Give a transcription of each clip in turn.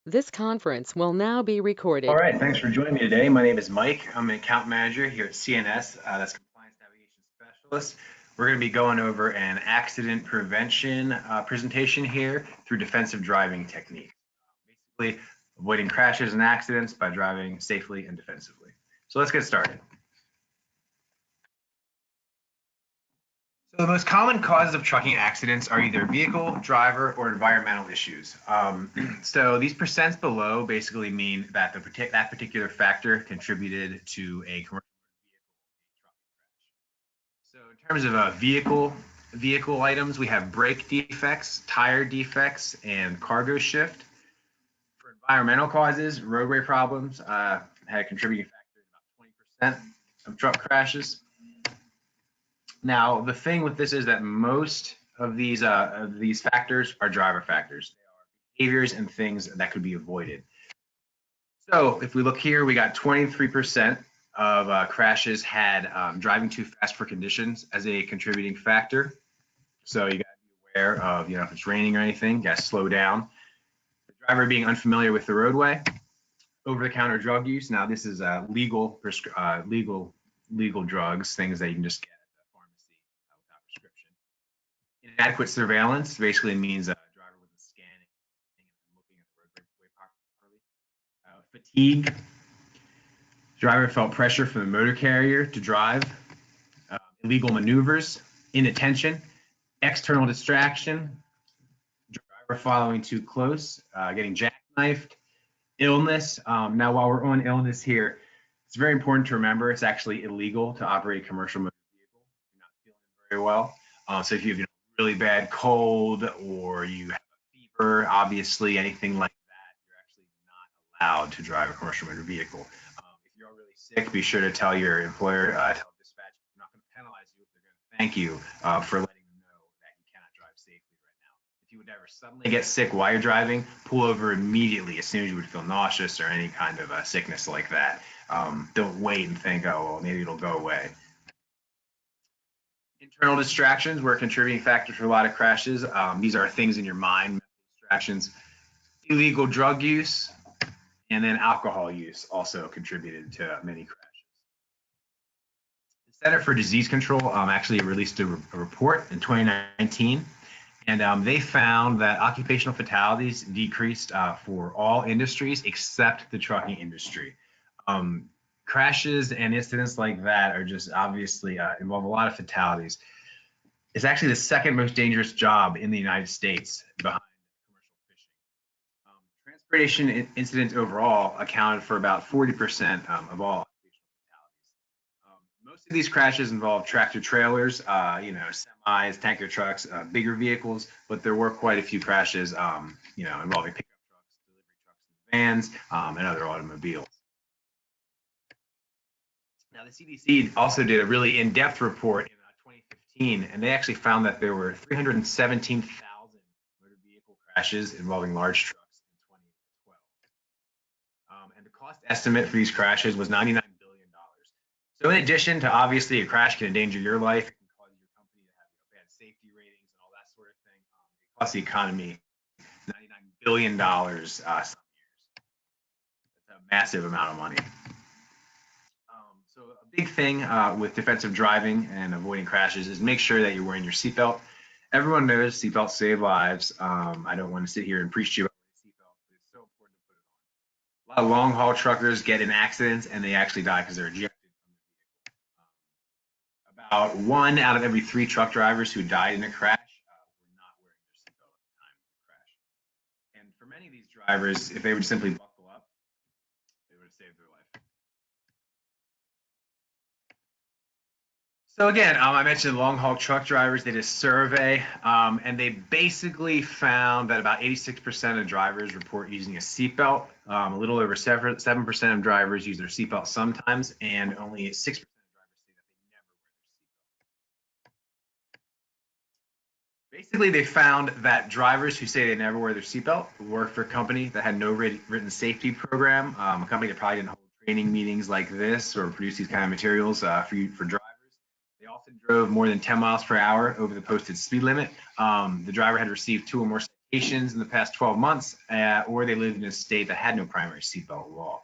This conference will now be All recorded. right, thanks for joining me today. My name is Mike. I'm an account manager here at CNS, that's Compliance Navigation Specialist. We're going to be going over an accident prevention presentation here through defensive driving techniques. Basically, avoiding crashes and accidents by driving safely and defensively. So let's get started. So the most common causes of trucking accidents are either vehicle, driver, or environmental issues. So these percents below basically mean that that particular factor contributed to a commercial vehicle crash. So in terms of vehicle items, we have brake defects, tire defects, and cargo shift. For environmental causes, roadway problems had a contributing factor in about 20% of truck crashes. Now, the thing with this is that most of these factors are driver factors. They are behaviors and things that could be avoided. So if we look here, we got 23% of crashes had driving too fast for conditions as a contributing factor. So you got to be aware of, if it's raining or anything, you got to slow down. The driver being unfamiliar with the roadway, over-the-counter drug use. Now this is legal drugs, things that you can just get at the pharmacy without prescription. Inadequate surveillance basically means a driver wasn't scanning and looking at the roadway properly. Fatigue. Driver felt pressure from the motor carrier to drive. Illegal maneuvers. Inattention. External distraction. Driver following too close. Getting jackknifed. Illness. Now, while we're on illness here, it's very important to remember it's actually illegal to operate a commercial motor vehicle if you're not feeling very well. So if you have really bad cold or you have a fever, obviously anything like that, you're actually not allowed to drive a commercial motor vehicle. If you're really sick, be sure to tell your employer, tell dispatch, they're not going to penalize you. They're going to thank you for letting them know that you cannot drive safely right now. If you would ever suddenly get sick while you're driving, pull over immediately as soon as you would feel nauseous or any kind of sickness like that. Don't wait and think, oh, well, maybe it'll go away. Internal distractions were a contributing factor for a lot of crashes. These are things in your mind, mental distractions. Illegal drug use and then alcohol use also contributed to many crashes. The Center for Disease Control actually released a report in 2019, and they found that occupational fatalities decreased for all industries except the trucking industry. Crashes and incidents like that are just obviously involve a lot of fatalities. It's actually the second most dangerous job in the United States behind commercial fishing. Transportation incidents overall accounted for about 40% of all occupational fatalities. Most of these crashes involve tractor trailers, semis, tanker trucks, bigger vehicles, but there were quite a few crashes, involving pickup trucks, delivery trucks, vans, and other automobiles. Now, the CDC also did a really in-depth report in 2015, and they actually found that there were 317,000 motor vehicle crashes involving large trucks in 2012. And the cost estimate for these crashes was $99 billion. So in addition to obviously a crash can endanger your life, it can cause your company to have bad safety ratings and all that sort of thing. It costs the economy $99 billion some years. That's a massive amount of money. So a big thing with defensive driving and avoiding crashes is make sure that you're wearing your seatbelt. Everyone knows seatbelts save lives. I don't want to sit here and preach to you about seatbelt, but it's so important to put it on. A lot of long haul truckers get in accidents and they actually die because they're ejected from the vehicle. About 1 out of every 3 truck drivers who died in a crash were not wearing their seatbelt at the time of the crash. And for many of these drivers, if they would simply buckle up, they would have saved their life. So again, I mentioned long haul truck drivers. They did a survey, and they basically found that about 86% of drivers report using a seatbelt. A little over 7% of drivers use their seatbelt sometimes, and only 6% of drivers say that they never wear their seatbelt. Basically, they found that drivers who say they never wear their seatbelt work for a company that had no written safety program, a company that probably didn't hold training meetings like this or produce these kind of materials for drivers. They often drove more than 10 miles per hour over the posted speed limit. The driver had received 2 or more citations in the past 12 months, or they lived in a state that had no primary seatbelt law.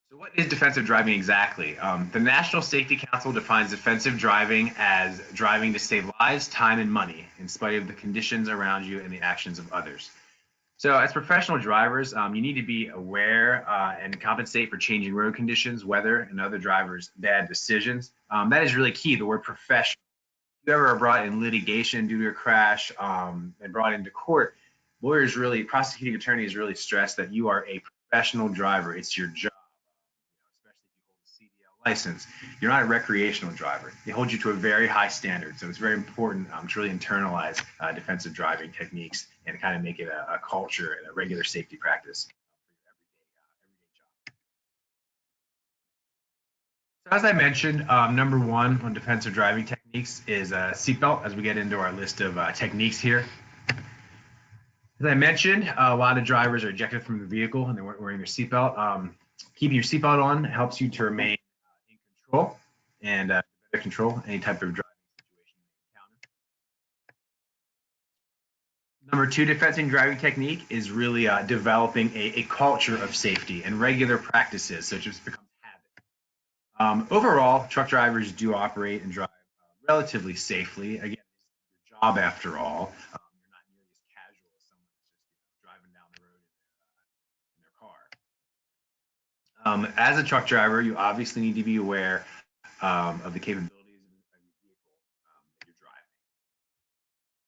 So what is defensive driving exactly? The National Safety Council defines defensive driving as driving to save lives, time, and money in spite of the conditions around you and the actions of others. So as professional drivers, you need to be aware and compensate for changing road conditions, weather, and other drivers' bad decisions. That is really key, the word professional. If you ever are brought in litigation due to a crash and brought into court, prosecuting attorneys really stress that you are a professional driver. It's your job, especially if you hold a CDL license. You're not a recreational driver. They hold you to a very high standard. So it's very important to really internalize defensive driving techniques and kind of make it a culture and a regular safety practice for your everyday job. So as I mentioned, number one on defensive driving techniques is seatbelt, as we get into our list of techniques here. As I mentioned, a lot of drivers are ejected from the vehicle and they weren't wearing their seatbelt. Keeping your seatbelt on helps you to remain in control and better control any type of driving situation you encounter. Number two defensive driving technique is really developing a culture of safety and regular practices, so it just becomes habit. Overall, truck drivers do operate and drive relatively safely. Again, it's your job after all. You're not nearly as casual as someone that's just driving down the road in their car. As a truck driver, you obviously need to be aware of the capabilities of the vehicle that you're driving.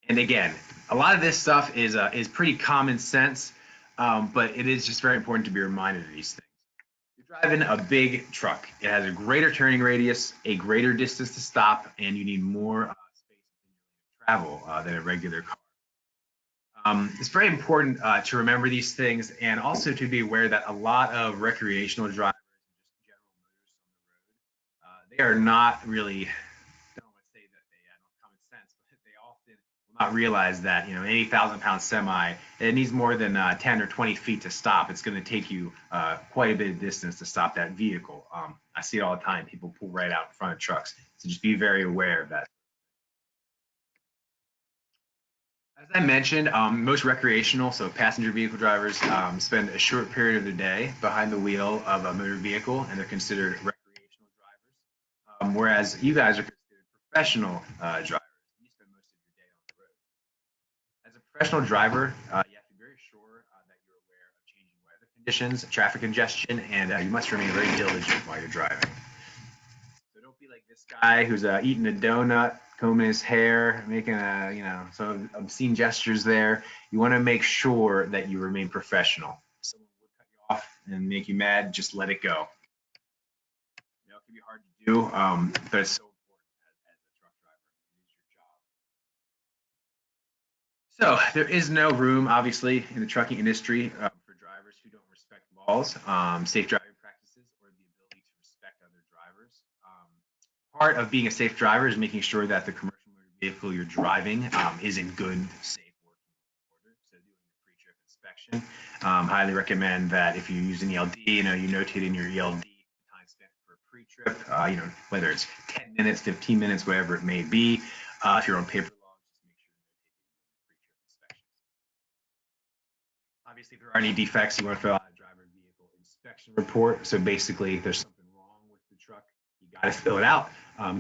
And again, a lot of this stuff is pretty common sense, but it is just very important to be reminded of these things. You're driving a big truck. It has a greater turning radius, a greater distance to stop, and you need more space in travel than a regular car. It's very important to remember these things and also to be aware that a lot of recreational drivers and just general motorists on the road, they are not really, I don't want to say that they have common sense, but they often will not realize that, an 80,000-pound semi, it needs more than 10 or 20 feet to stop. It's going to take you quite a bit of distance to stop that vehicle. I see it all the time. People pull right out in front of trucks. So just be very aware of that. As I mentioned, most recreational, so passenger vehicle drivers, spend a short period of their day behind the wheel of a motor vehicle, and they're considered recreational drivers. Whereas you guys are considered professional drivers. You spend most of your day on the road. As a professional driver, you have to be very sure that you're aware of changing weather conditions, traffic congestion, and you must remain very diligent while you're driving. So don't be like this guy who's eating a donut, combing his hair, making some obscene gestures there. You want to make sure that you remain professional. If someone would cut you off and make you mad, just let it go. It can be hard to do, but it's so important as a truck driver. It is your job. So there is no room, obviously, in the trucking industry for drivers who don't respect laws, safe driving practices, or the ability to respect other drivers. Part of being a safe driver is making sure that the commercial motor vehicle you're driving is in good, safe working order. So doing your pre-trip inspection. Highly recommend that if you use an ELD, you notate in your ELD the time spent for a pre-trip, whether it's 10 minutes, 15 minutes, whatever it may be. If you're on paper logs, just make sure you notate in your pre-trip inspections. Obviously, if there are any defects, you want to fill out a driver vehicle inspection report. So basically, if there's something wrong with the truck, you got to fill it out.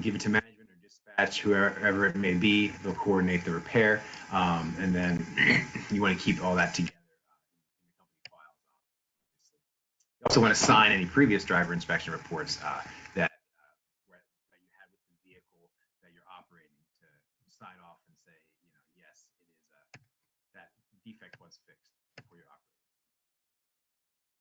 Give it to management or dispatch, whoever it may be. They'll coordinate the repair, and then you want to keep all that together in the company files. You also want to sign any previous driver inspection reports that you had with the vehicle that you're operating to sign off and say, yes, it is that defect was fixed before you're operating.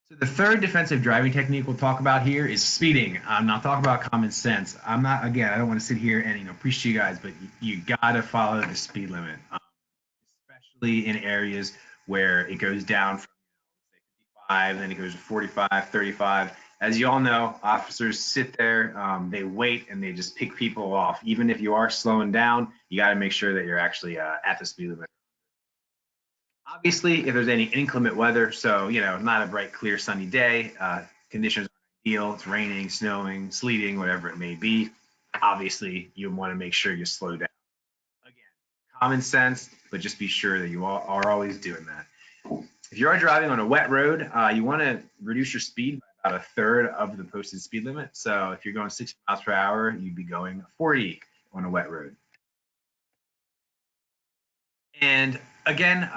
So the third defensive driving technique we'll talk about here is speeding. I'm not talking about common sense. I don't want to sit here and preach to you guys, but you gotta follow the speed limit, especially in areas where it goes down from say 55, then it goes to 45, 35. As you all know, officers sit there, they wait, and they just pick people off. Even if you are slowing down, you got to make sure that you're actually at the speed limit. Obviously, if there's any inclement weather, so not a bright, clear, sunny day, conditions aren't ideal, it's raining, snowing, sleeting, whatever it may be, obviously you want to make sure you slow down. Again, common sense, but just be sure that you are always doing that. If you are driving on a wet road, you want to reduce your speed by about a third of the posted speed limit. So if you're going 60 miles per hour, you'd be going 40 on a wet road. And again,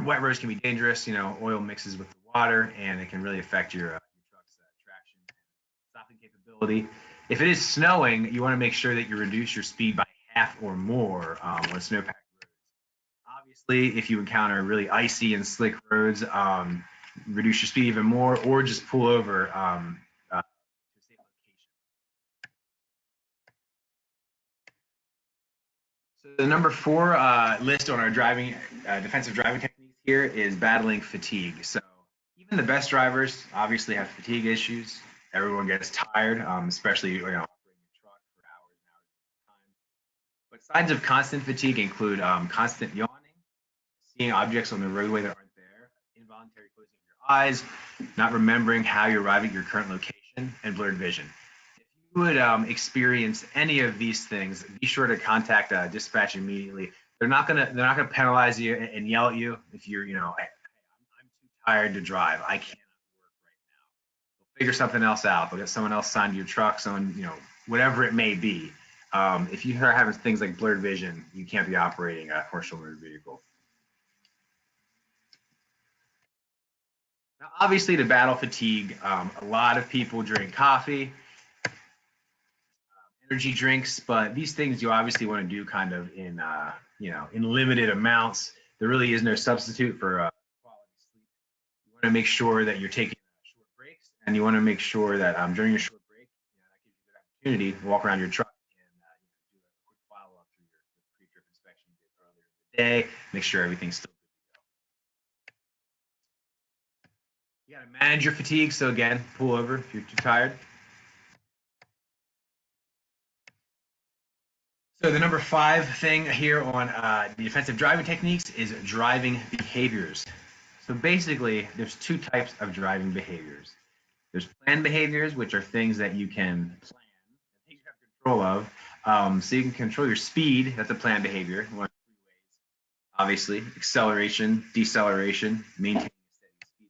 wet roads can be dangerous. Oil mixes with the water, and it can really affect your truck's traction and stopping capability. If it is snowing, you want to make sure that you reduce your speed by half or more on snowpacked roads. Obviously, if you encounter really icy and slick roads, reduce your speed even more, or just pull over to a safe location. So the number 4 list on our defensive driving techniques here is battling fatigue. So even the best drivers obviously have fatigue issues. Everyone gets tired, especially operating a truck for hours and hours at a time. But signs of constant fatigue include constant yawning, seeing objects on the roadway that aren't there, involuntary closing of your eyes, not remembering how you arrived at your current location, and blurred vision. If you would experience any of these things, be sure to contact dispatch immediately. They're not gonna penalize you and yell at you if you're, I'm too tired to drive. I cannot work right now. They'll figure something else out. They'll get someone else signed to your truck, whatever it may be. If you start having things like blurred vision, you can't be operating a commercial motor vehicle. Now, obviously, to battle fatigue, a lot of people drink coffee, energy drinks, but these things you obviously want to do kind of in limited amounts. There really is no substitute for quality sleep. You want to make sure that you're taking short breaks, and you want to make sure that during your short break, that gives you a good opportunity to walk around your truck and do a quick follow-up through your pre-trip inspection you did earlier in the day, make sure everything's still good to go. You got to manage your fatigue. So again, pull over if you're too tired. So the number 5 thing here on the defensive driving techniques is driving behaviors. So basically, there's 2 types of driving behaviors. There's planned behaviors, which are things that you can plan, things you have control of. So you can control your speed. That's a planned behavior. One of 3 ways. Obviously, acceleration, deceleration, maintaining a steady speed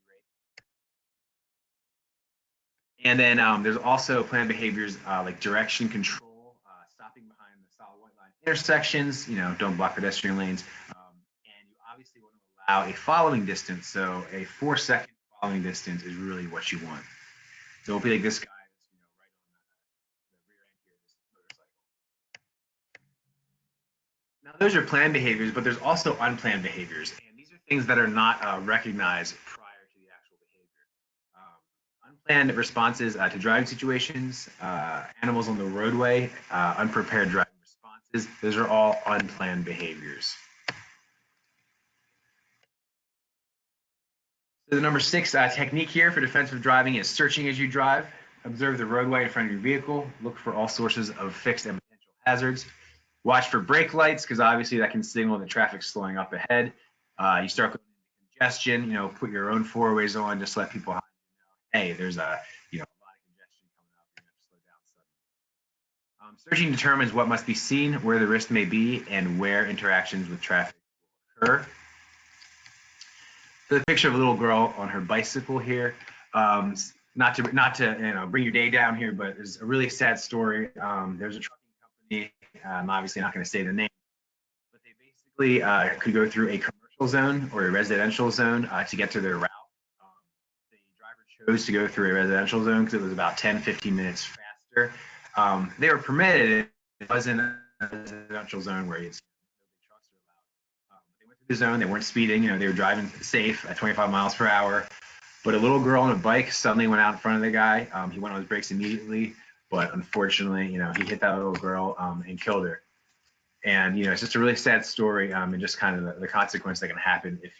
rate. And then there's also planned behaviors like direction control, stopping behind the solid white line intersections. Don't block pedestrian lanes. And you obviously want to allow a following distance. So a 4-second following distance is really what you want. So it'll be like this guy that's right on the rear end here of this motorcycle. Now those are planned behaviors, but there's also unplanned behaviors, and these are things that are not recognized prior to the actual behavior. Unplanned responses to driving situations, animals on the roadway, unprepared driving responses. Those are all unplanned behaviors. So the number 6 technique here for defensive driving is searching as you drive. Observe the roadway in front of your vehicle. Look for all sources of fixed and potential hazards. Watch for brake lights, because obviously that can signal that traffic's slowing up ahead. You start going into congestion. Put your own 4-ways on, just let people know, hey, there's a lot of congestion coming up. You're gonna have to slow down suddenly. Searching determines what must be seen, where the risk may be, and where interactions with traffic will occur. So the picture of a little girl on her bicycle here. Not to bring your day down here, but it's a really sad story. There's a trucking company. I'm obviously not going to say the name, but they basically could go through a commercial zone or a residential zone to get to their route. The driver chose to go through a residential zone because it was about 10-15 minutes faster. They were permitted. It wasn't a residential zone where it's trucks are allowed. They went through the zone. They weren't speeding. They were driving safe at 25 miles per hour. But a little girl on a bike suddenly went out in front of the guy. He went on his brakes immediately, but unfortunately, he hit that little girl and killed her. And it's just a really sad story, and just kind of the consequence that can happen if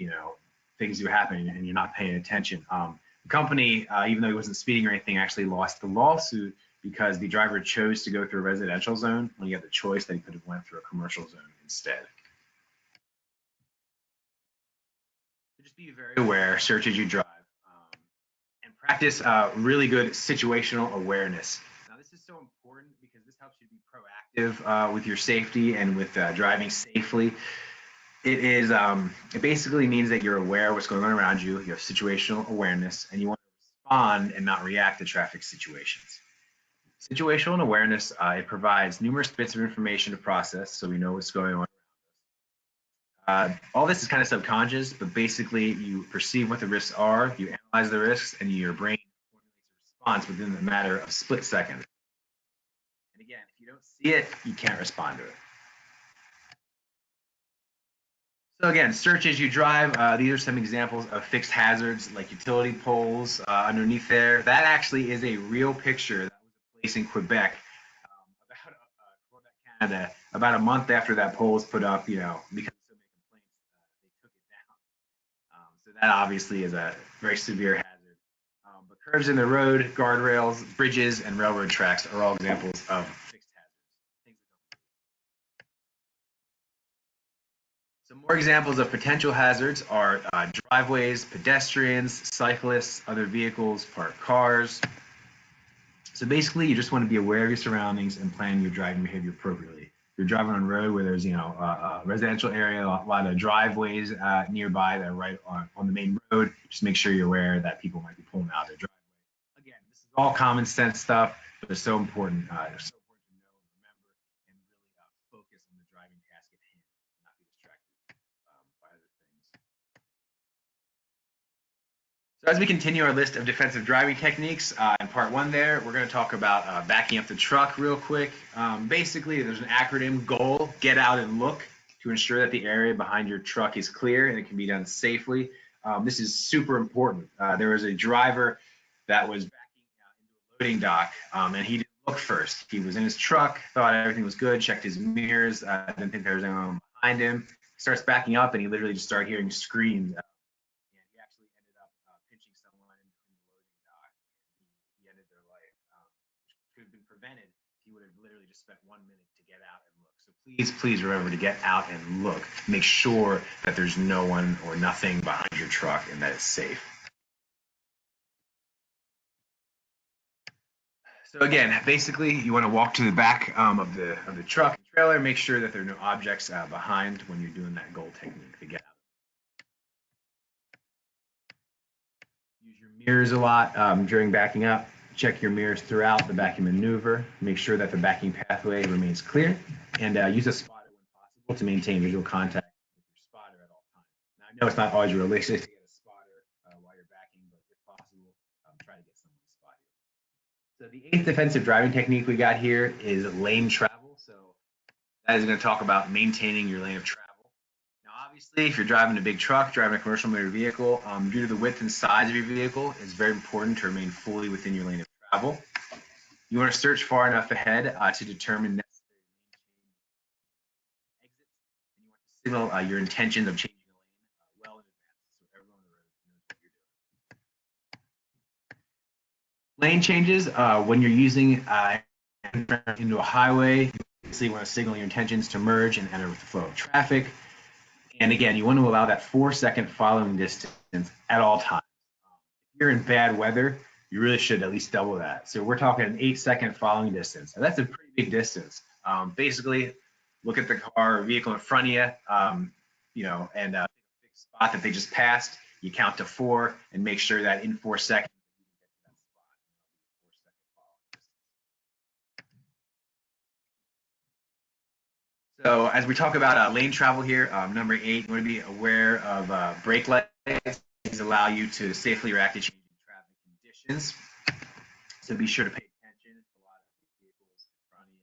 things do happen and you're not paying attention. The company, even though he wasn't speeding or anything, actually lost the lawsuit because the driver chose to go through a residential zone when he had the choice that he could have went through a commercial zone instead. So just be very aware, search as you drive. Practice really good situational awareness. Now, this is so important because this helps you be proactive with your safety and with driving safely. It basically means that you're aware of what's going on around you. You have situational awareness, and you want to respond and not react to traffic situations. Situational awareness, it provides numerous bits of information to process, so we know what's going on. All this is kind of subconscious, but basically you perceive what the risks are, you analyze the risks, and your brain formulates a response within the matter of split seconds. And again, if you don't see it, you can't respond to it. So again, search as you drive. These are some examples of fixed hazards like utility poles underneath there. That actually is a real picture. That was a place in Quebec, Quebec, Canada, about a month after that pole was put up, because of so many complaints, they took it down. So that obviously is a very severe hazard. But curves in the road, guardrails, bridges, and railroad tracks are all examples of fixed hazards. Some more examples of potential hazards are driveways, pedestrians, cyclists, other vehicles, parked cars. So basically, you just want to be aware of your surroundings and plan your driving behavior appropriately. If you're driving on a road where there's, a residential area, a lot of driveways nearby that are right on the main road, just make sure you're aware that people might be pulling out of their driveway. Again, this is all common sense stuff, but it's so important. It's so important to know and remember and really focus on the driving task at hand, not be distracted by other things. So as we continue our list of defensive driving techniques, in part one there, we're going to talk about backing up the truck real quick. Basically, there's an acronym, GOAL, get out and look, to ensure that the area behind your truck is clear and it can be done safely. This is super important. There was a driver that was backing into a loading dock, and he didn't look first. He was in his truck, thought everything was good, checked his mirrors, didn't think there was anyone behind him. He starts backing up, and he literally just started hearing screams. Prevented, he would have literally just spent 1 minute to get out and look. So please remember to get out and look. Make sure that there's no one or nothing behind your truck and that it's safe. So again, basically, you want to walk to the back of the truck and trailer. Make sure that there are no objects behind when you're doing that GOAL technique to get out. Use your mirrors a lot during backing up. Check your mirrors throughout the backing maneuver. Make sure that the backing pathway remains clear, and use a spotter when possible to maintain visual contact with your spotter at all times. Now, I know it's not always realistic to get a spotter while you're backing, but if possible, try to get someone to spot you. So the 8th defensive driving technique we got here is lane travel. So that is going to talk about maintaining your lane of travel. Obviously, if you're driving a big truck, driving a commercial motor vehicle, due to the width and size of your vehicle, it's very important to remain fully within your lane of travel. You want to search far enough ahead to determine necessary exits, and you want to signal your intentions of changing the lane well in advance, so everyone on the road knows what you're doing. Lane changes when you're using into a highway. You want to signal your intentions to merge and enter with the flow of traffic. And again, you want to allow that 4-second following distance at all times. If you're in bad weather, you really should at least double that. So we're talking an 8-second following distance. And that's a pretty big distance. Basically, look at the car or vehicle in front of you, and pick a fixed spot that they just passed. You count to 4 and make sure that in 4 seconds, you can get to that spot. So as we talk about lane travel here, number 8, you want to be aware of brake lights. These allow you to safely react to changing traffic conditions. So be sure to pay attention. A lot of vehicles in front of you.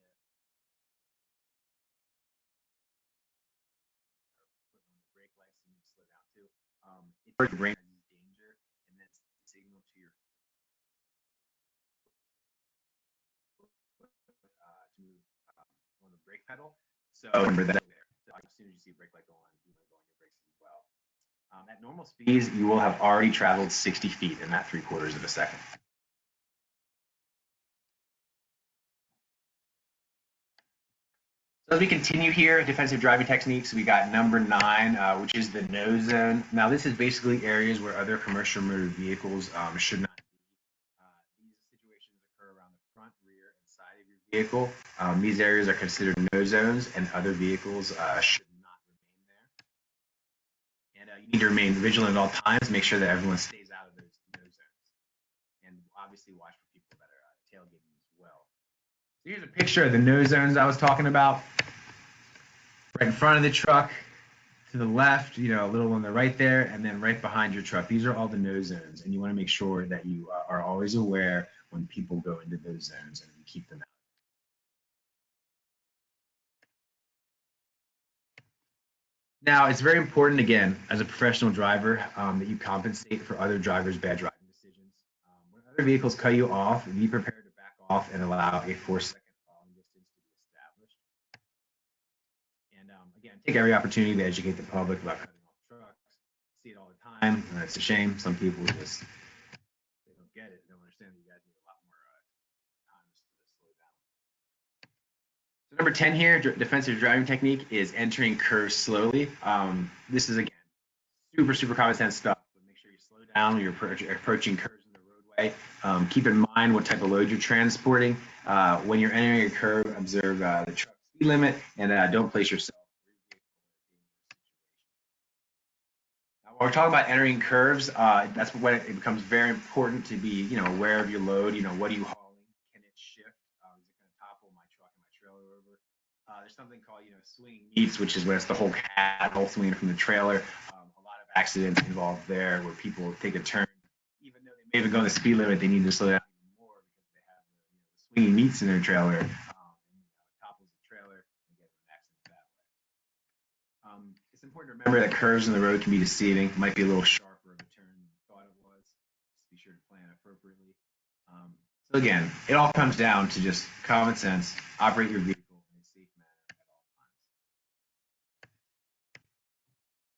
Putting on the brake lights, you need to slow down too. If your brain is in danger, and then signal to your to move on the brake pedal. So remember that there. So as soon as you see a brake light go on, you want to go on your brakes as well. At normal speeds, you will have already traveled 60 feet in that 3/4 of a second. So as we continue here, defensive driving techniques, we got number 9, which is the no zone. Now, this is basically areas where other commercial motor vehicles should not be. These situations occur around the front, rear, and side of your vehicle. These areas are considered no zones, and other vehicles should not remain there. And you need to remain vigilant at all times. Make sure that everyone stays out of those no zones, and obviously watch for people that are tailgating as well. So here's a picture of the no zones I was talking about. Right in front of the truck, to the left, a little on the right there, and then right behind your truck. These are all the no zones, and you want to make sure that you are always aware when people go into those zones and keep them out. Now, it's very important, again, as a professional driver, that you compensate for other drivers' bad driving decisions. When other vehicles cut you off, be prepared to back off and allow a 4-second following distance to be established. And again, take every opportunity to educate the public about cutting off trucks. See it all the time, and it's a shame. Some people just they don't get it. They don't understand that you guys need a lot more time to slow down. So number 10 here, defensive driving technique is entering curves slowly. This is, again, super common sense stuff, but make sure you slow down when you're approaching curves in the roadway. Keep in mind what type of load you're transporting. When you're entering a curve, observe the truck speed limit, and don't place yourself. Now, when we're talking about entering curves, that's when it becomes very important to be, aware of your load. What are you hauling? Can it shift? Is it going to topple my truck and my trailer over? There's something called, swinging meats, which is when it's the whole cattle swinging from the trailer. A lot of accidents involved there where people take a turn, even though they may have gone the speed limit, they need to slow down even more because they have the swinging meats in their trailer. And, topples the trailer and get an accident that way. It's important to remember that curves in the road can be deceiving. It might be a little sharper of a turn than you thought it was. Just be sure to plan appropriately. So again, it all comes down to just common sense. Operate your vehicle in a safe manner at all times.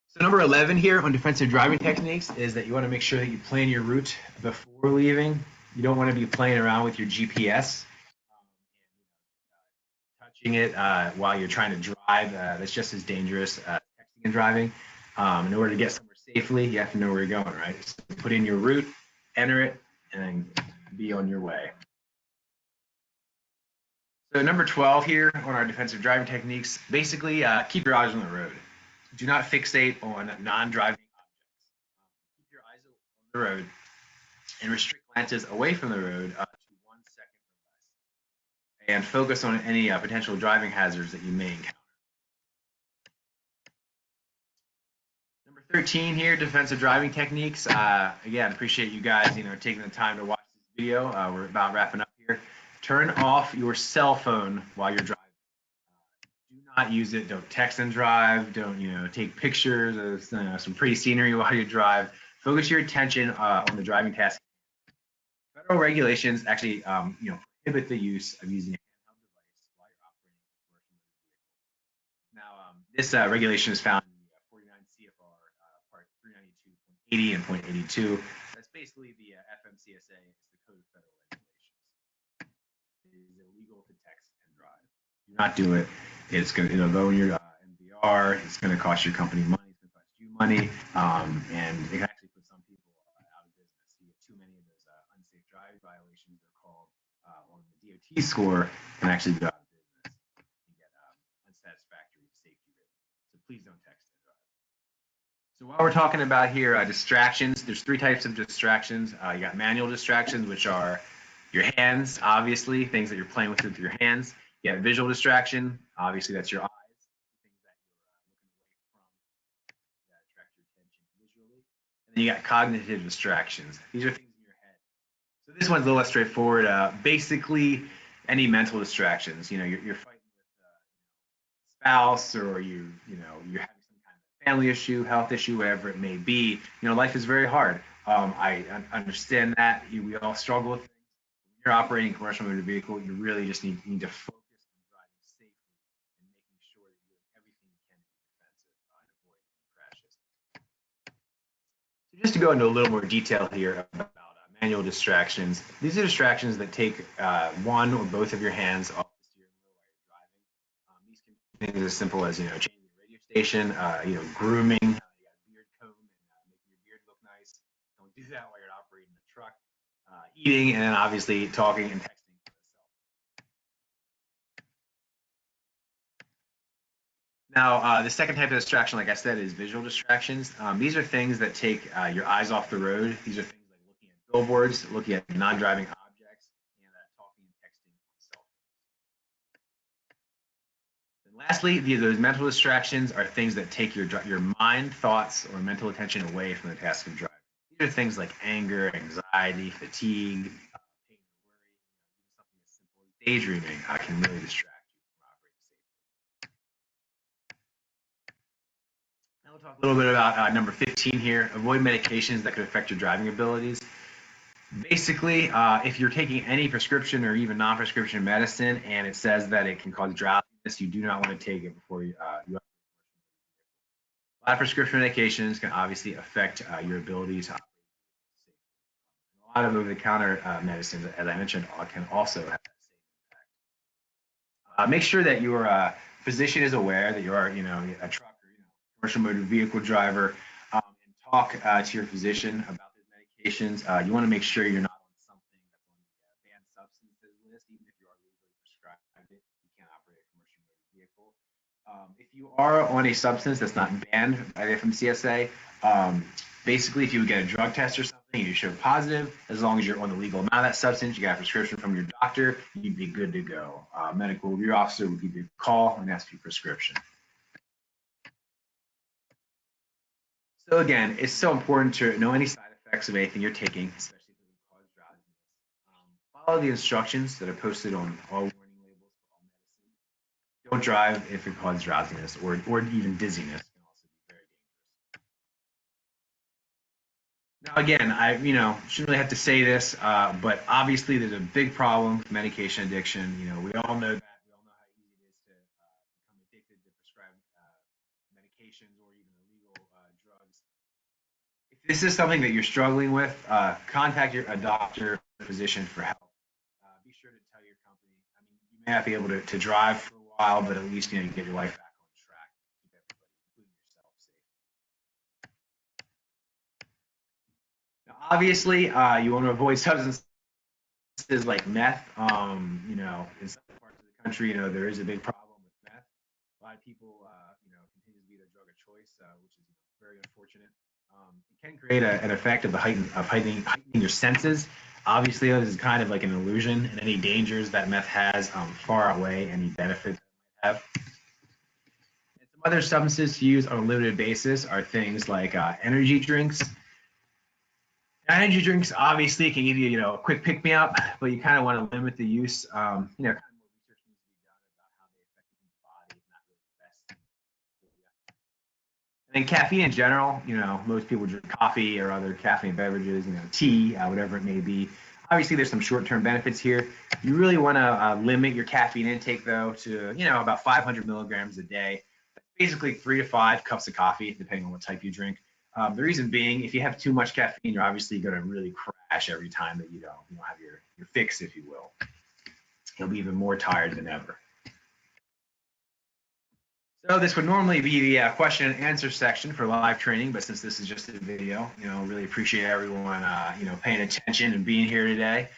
So number 11 here on defensive driving techniques is that you want to make sure that you plan your route before leaving. You don't want to be playing around with your GPS, touching it while you're trying to drive. That's just as dangerous as texting and driving. In order to get somewhere safely, you have to know where you're going, right? So put in your route, enter it, and be on your way. So number 12 here on our defensive driving techniques, basically keep your eyes on the road. Do not fixate on non-driving objects. Keep your eyes on the road and restrict glances away from the road to 1 second or less. And focus on any potential driving hazards that you may encounter. Number 13 here, defensive driving techniques. Again, appreciate you guys, taking the time to watch this video. We're about wrapping up here. Turn off your cell phone while you're driving. Do not use it. Don't text and drive. Don't, take pictures of some pretty scenery while you drive. Focus your attention on the driving task. Federal regulations actually, prohibit the use of using a handheld device while you're operating a commercial motor vehicle. Now, this regulation is found in 49 CFR Part 392.80 and .82. That's basically the FMCSA. It's the Code of Federal Regulations. It is illegal to text and drive. Do not do it. It's going to go in your MVR. It's going to cost your company money. It's going to cost you money, and it can actually put some people out of business. You get too many of those unsafe driving violations. They're called on the DOT score, can actually go out of business and get unsatisfactory safety rating. So please don't text and drive. So while we're talking about here distractions, there's 3 types of distractions. You got manual distractions, which are your hands, obviously, things that you're playing with your hands. You have visual distraction, obviously that's your eyes, things that you're looking away from that attract your attention visually. And then you got cognitive distractions. These are things in your head. So this one's a little less straightforward. Basically, any mental distractions. You're fighting with spouse, or you're having some kind of family issue, health issue, whatever it may be. Life is very hard. I understand that. We all struggle with things. When you're operating a commercial motor vehicle, you really just need to focus on driving safely and making sure that you're doing everything you can to be defensive and avoid any crashes. So just to go into a little more detail here about manual distractions. These are distractions that take one or both of your hands off the steering wheel while you're driving. These can be things as simple as changing the radio station, grooming. You got a beard comb and making your beard look nice. Don't do that while you're operating the truck. Eating, and then obviously talking and texting. Now, the second type of distraction, like I said, is visual distractions. These are things that take your eyes off the road. These are things like looking at billboards, looking at non-driving objects, and talking and texting on cell phones. And lastly, those mental distractions are things that take your mind, thoughts, or mental attention away from the task of driving. These are things like anger, anxiety, fatigue, pain or worry. Even something as simple as daydreaming can really distract you from operating safely. Now we'll talk a little bit about number 15 here. Avoid medications that could affect your driving abilities. Basically, if you're taking any prescription or even non-prescription medicine and it says that it can cause drowsiness, you do not want to take it before you a lot of prescription medications can obviously affect your ability to operate safely. A lot of over-the-counter medicines, as I mentioned, can also have that same impact. Make sure that your physician is aware that you are, a trucker, commercial motor vehicle driver, and talk to your physician about these medications. You want to make sure you're not on something that's on the banned substances list, even if you are legally prescribed it. You can't operate a commercial motor vehicle. If you are on a substance that's not banned by the FMCSA, basically, if you would get a drug test or something, you show positive, as long as you're on the legal amount of that substance, you got a prescription from your doctor, you'd be good to go. Medical review officer would give you a call and ask for your prescription. So again, it's so important to know any side effects of anything you're taking, especially if it would cause drowsiness. Follow the instructions that are posted on all warning labels for all medicine. Don't drive if it causes drowsiness or even dizziness can also be very dangerous. Now again, I shouldn't really have to say this, but obviously there's a big problem with medication addiction. We all know that. We all know how easy it is to become addicted to prescribed medications or even illegal drugs. If this is something that you're struggling with, contact a doctor or physician for help. Be sure to tell your company. I mean, you may not be able to drive for a while, but at least you get your life back on track. Keep everybody, including yourself, safe. Now, obviously, you want to avoid substances like meth. In some parts of the country, there is a big problem with meth. A lot of people, continue to be their drug of choice, which is very unfortunate. It can create an effect of heightening your senses. Obviously, this is kind of like an illusion, and any dangers that meth has far outweigh any benefits it might have. And some other substances to use on a limited basis are things like energy drinks. Energy drinks obviously can give you, a quick pick me up, but you kind of want to limit the use. Kind of more research needs to be done about how they affect the body. It's not really the best thing for you. And then caffeine in general, most people drink coffee or other caffeine beverages, tea, whatever it may be. Obviously, there's some short-term benefits here. You really want to limit your caffeine intake, though, to about 500 milligrams a day. That's basically 3 to 5 cups of coffee, depending on what type you drink. The reason being, if you have too much caffeine, you're obviously going to really crash every time that you don't have your fix, if you will. You'll be even more tired than ever. So this would normally be the question and answer section for live training, but since this is just a video, really appreciate everyone, paying attention and being here today.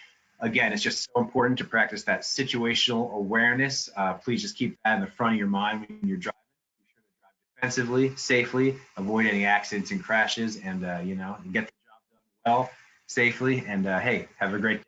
Again, it's just so important to practice that situational awareness. Please just keep that in the front of your mind when you're driving. Be sure to drive defensively, safely, avoid any accidents and crashes, and get the job done well, safely. And hey, have a great day.